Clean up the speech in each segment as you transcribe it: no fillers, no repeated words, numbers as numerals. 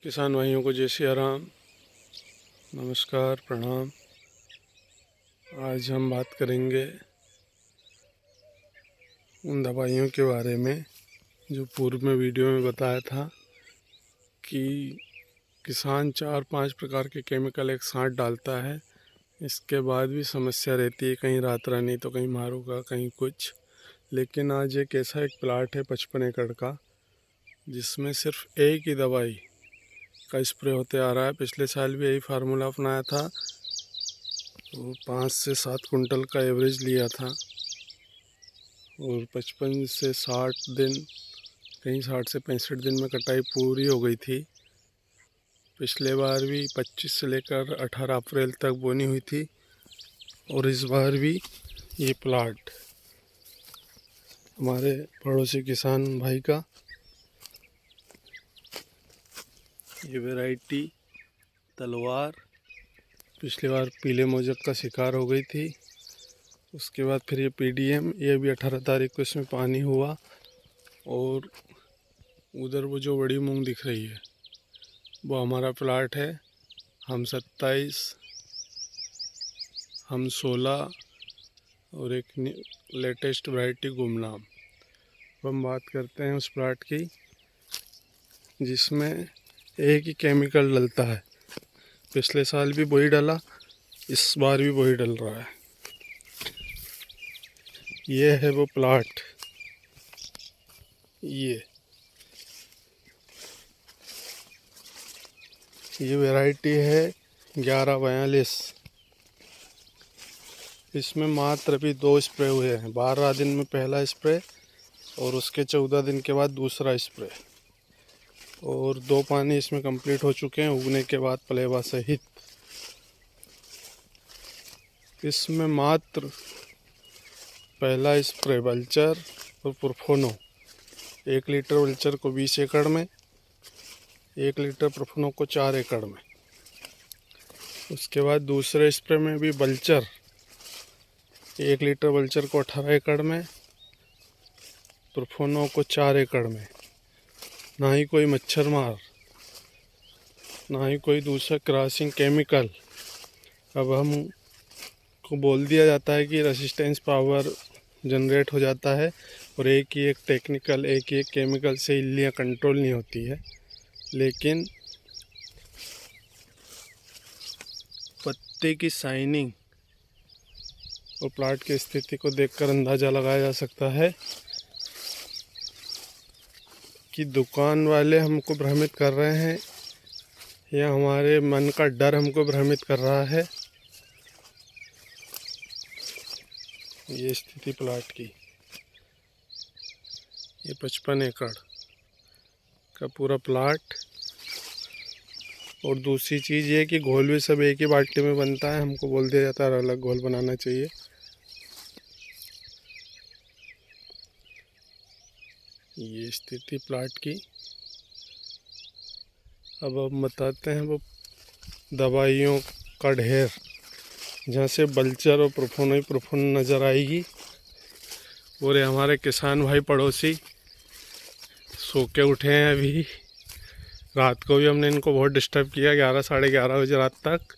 किसान भाइयों को जय श्री राम, नमस्कार, प्रणाम। आज हम बात करेंगे उन दवाइयों के बारे में जो पूर्व में वीडियो में बताया था कि किसान 4-5 प्रकार के केमिकल एक साथ डालता है, इसके बाद भी समस्या रहती है, कहीं रात रानी तो कहीं मारूंगा कहीं कुछ। लेकिन आज एक ऐसा एक प्लाट है 55 एकड़ का जिसमें सिर्फ एक ही दवाई का स्प्रे होते आ रहा है। पिछले साल भी यही फार्मूला अपनाया था, वो 5 से 7 कुंटल का एवरेज लिया था और 55 से 60 दिन, कहीं 60 से 65 दिन में कटाई पूरी हो गई थी। पिछले बार भी 25 से लेकर 18 अप्रैल तक बोनी हुई थी और इस बार भी ये प्लाट हमारे पड़ोसी किसान भाई का, ये वैरायटी तलवार पिछली बार पीले मोजक का शिकार हो गई थी। उसके बाद फिर ये पीडीएम, ये भी 18 तारीख को इसमें पानी हुआ। और उधर वो जो बड़ी मूंग दिख रही है वो हमारा प्लाट है। हम 27, हम 16 और एक लेटेस्ट वैरायटी गुमनाम। अब हम बात करते हैं उस प्लाट की जिसमें एक ही केमिकल डलता है। पिछले साल भी वही डला, इस बार भी वही डल रहा है। ये है वो प्लाट, ये वैरायटी है 1142। इसमें मात्र भी 2 स्प्रे हुए हैं। 12 दिन में पहला स्प्रे और उसके 14 दिन के बाद दूसरा स्प्रे, और 2 पानी इसमें कंप्लीट हो चुके हैं उगने के बाद पलेवा सहित। इसमें मात्र पहला स्प्रे वल्चर और प्रोफोनो, 1 लीटर वल्चर को 20 एकड़ में, 1 लीटर प्रोफोनो को 4 एकड़ में। उसके बाद दूसरे स्प्रे में भी वल्चर, 1 लीटर वल्चर को 18 एकड़ में, प्रोफोनो को 4 एकड़ में। ना ही कोई मच्छर मार, ना ही कोई दूसरा क्रॉसिंग केमिकल। अब हम को बोल दिया जाता है कि रेसिस्टेंस पावर जनरेट हो जाता है और एक ही एक टेक्निकल, एक ही एक केमिकल से इल्लियाँ कंट्रोल नहीं होती है। लेकिन पत्ते की शाइनिंग और प्लाट की स्थिति को देखकर अंदाज़ा लगाया जा सकता है कि दुकान वाले हमको भ्रमित कर रहे हैं या हमारे मन का डर हमको भ्रमित कर रहा है। ये स्थिति प्लाट की, ये 55 एकड़ का पूरा प्लाट। और दूसरी चीज़ ये कि घोल भी सब एक ही बाल्टी में बनता है। हमको बोल दिया जाता है अलग घोल बनाना चाहिए। ये स्थिति प्लाट की। अब हम बताते हैं वो दवाइयों का ढेर, जहाँ से वल्चर और प्रोफोनो नज़र आएगी। और ये हमारे किसान भाई पड़ोसी सो के उठे हैं अभी। रात को भी हमने इनको बहुत डिस्टर्ब किया, 11 साढ़े 11 बजे रात तक।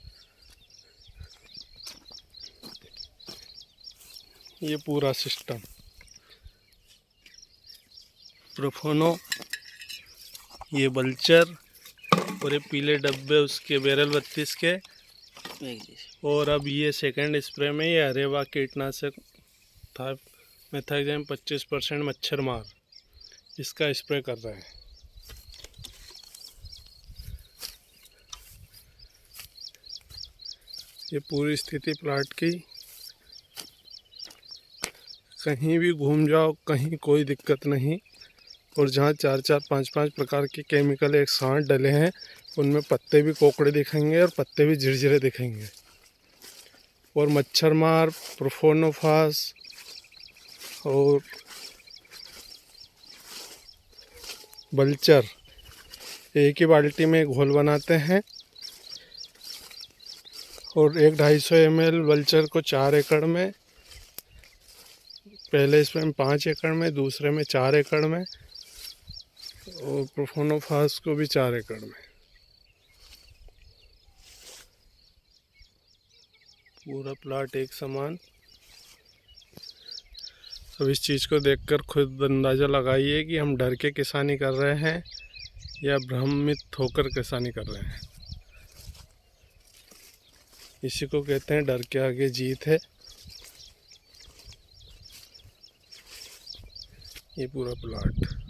ये पूरा सिस्टम प्रोफोनो, ये वल्चर और ये पीले डब्बे उसके बैरल 32 के। और अब ये सेकंड स्प्रे में ये अरेवा कीटनाशक था मेथाक्साम 25% मच्छर मार, इसका स्प्रे कर रहे हैं। ये पूरी स्थिति प्लाट की। कहीं भी घूम जाओ कहीं कोई दिक्कत नहीं। और जहाँ 4-4, 5-5 प्रकार के केमिकल एक साथ डले हैं उनमें पत्ते भी कोकड़े दिखेंगे और पत्ते भी झिरझिरे दिखेंगे। और मच्छर मार, प्रोफोनोफास और वल्चर एक ही बाल्टी में घोल बनाते हैं। और 1-250 ml वल्चर को 4 एकड़ में, पहले इसमें 5 एकड़ में, दूसरे में 4 एकड़ में, और प्रोफोनोफास को भी 4 एकड़ में। पूरा प्लाट एक समान। अब इस चीज़ को देखकर खुद अंदाज़ा लगाइए कि हम डर के किसानी कर रहे हैं या भ्रमित होकर किसानी कर रहे हैं। इसी को कहते हैं डर के आगे जीत है। ये पूरा प्लाट